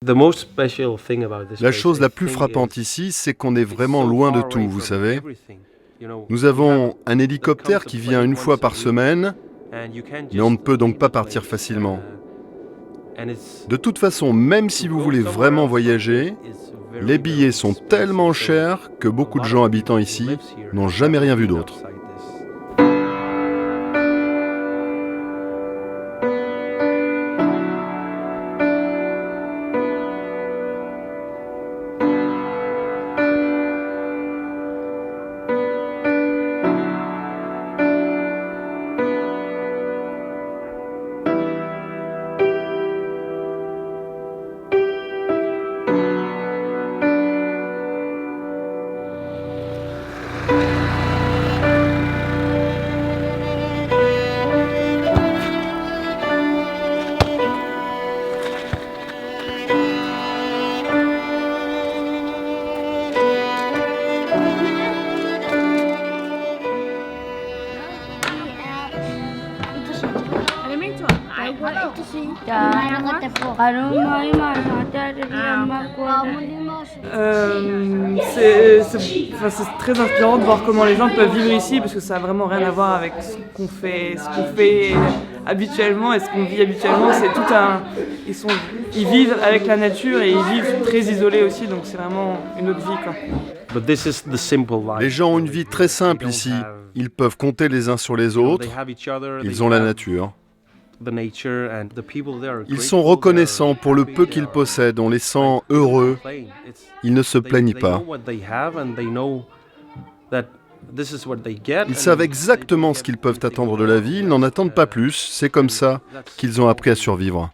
La chose la plus frappante ici, c'est qu'on est vraiment loin de tout, vous savez. Nous avons un hélicoptère qui vient une fois par semaine, mais on ne peut donc pas partir facilement. De toute façon, même si vous voulez vraiment voyager, les billets sont tellement chers que beaucoup de gens habitant ici n'ont jamais rien vu d'autre. C'est très inspirant de voir comment les gens peuvent vivre ici parce que ça n'a vraiment rien à voir avec ce qu'on fait habituellement et ce qu'on vit habituellement. C'est tout un, ils vivent avec la nature et ils vivent très isolés aussi, donc c'est vraiment une autre vie, quoi. Les gens ont une vie très simple ici. Ils peuvent compter les uns sur les autres. Ils ont la nature. Ils sont reconnaissants pour le peu qu'ils possèdent. On les sent heureux. Ils ne se plaignent pas. Ils savent exactement ce qu'ils peuvent attendre de la vie. Ils n'en attendent pas plus. C'est comme ça qu'ils ont appris à survivre.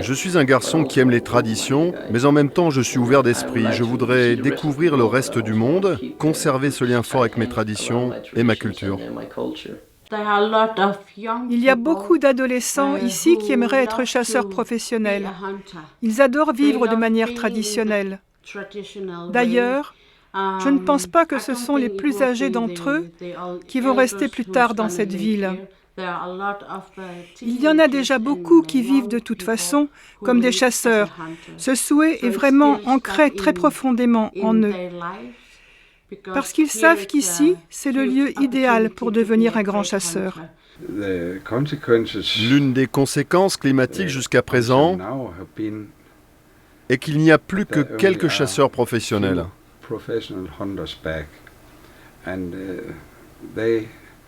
Je suis un garçon qui aime les traditions, mais en même temps je suis ouvert d'esprit. Je voudrais découvrir le reste du monde, conserver ce lien fort avec mes traditions et ma culture. Il y a beaucoup d'adolescents ici qui aimeraient être chasseurs professionnels. Ils adorent vivre de manière traditionnelle. D'ailleurs, je ne pense pas que ce sont les plus âgés d'entre eux qui vont rester plus tard dans cette ville. Il y en a déjà beaucoup qui vivent de toute façon comme des chasseurs. Ce souhait est vraiment ancré très profondément en eux. Parce qu'ils savent qu'ici, c'est le lieu idéal pour devenir un grand chasseur. L'une des conséquences climatiques jusqu'à présent est qu'il n'y a plus que quelques chasseurs professionnels.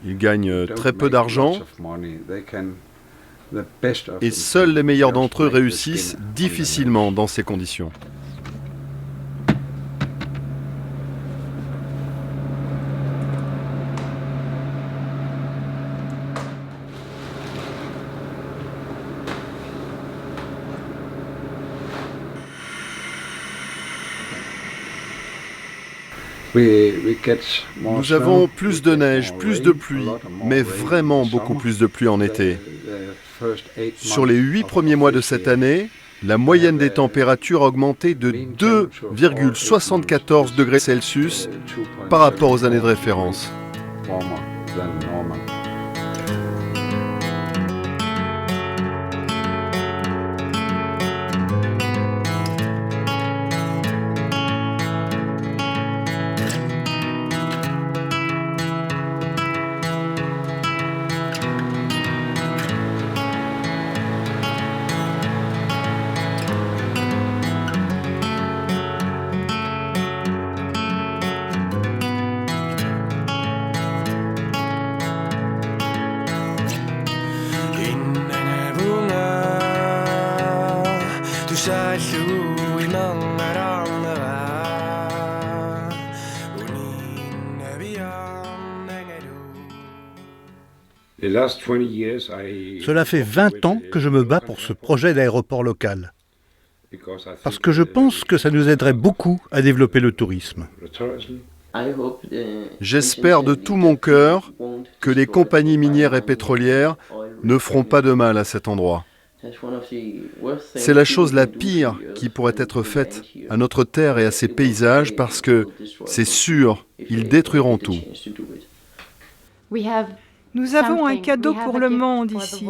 Ils gagnent très peu d'argent et seuls les meilleurs d'entre eux réussissent difficilement dans ces conditions. Nous avons plus de neige, plus de pluie, mais vraiment beaucoup plus de pluie en été. Sur les 8 premiers mois de cette année, la moyenne des températures a augmenté de 2,74 degrés Celsius par rapport aux années de référence. Cela fait 20 ans que je me bats pour ce projet d'aéroport local, parce que je pense que ça nous aiderait beaucoup à développer le tourisme. J'espère de tout mon cœur que les compagnies minières et pétrolières ne feront pas de mal à cet endroit. C'est la chose la pire qui pourrait être faite à notre terre et à ses paysages parce que, c'est sûr, ils détruiront tout. Nous avons un cadeau pour le monde ici.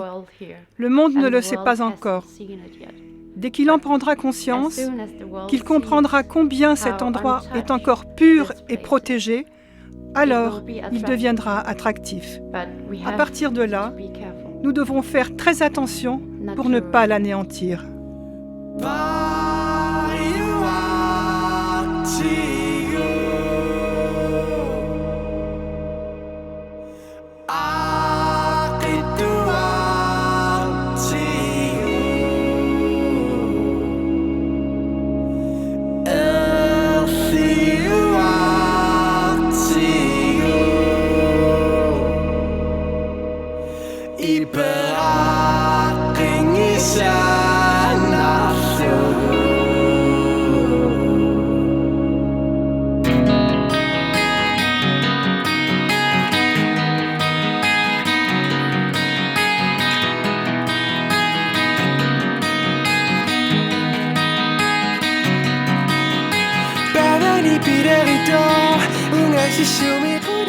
Le monde ne le sait pas encore. Dès qu'il en prendra conscience, qu'il comprendra combien cet endroit est encore pur et protégé, alors il deviendra attractif. À partir de là, nous devrons faire très attention pour ne pas l'anéantir. Perdani pirerito, un exisio mi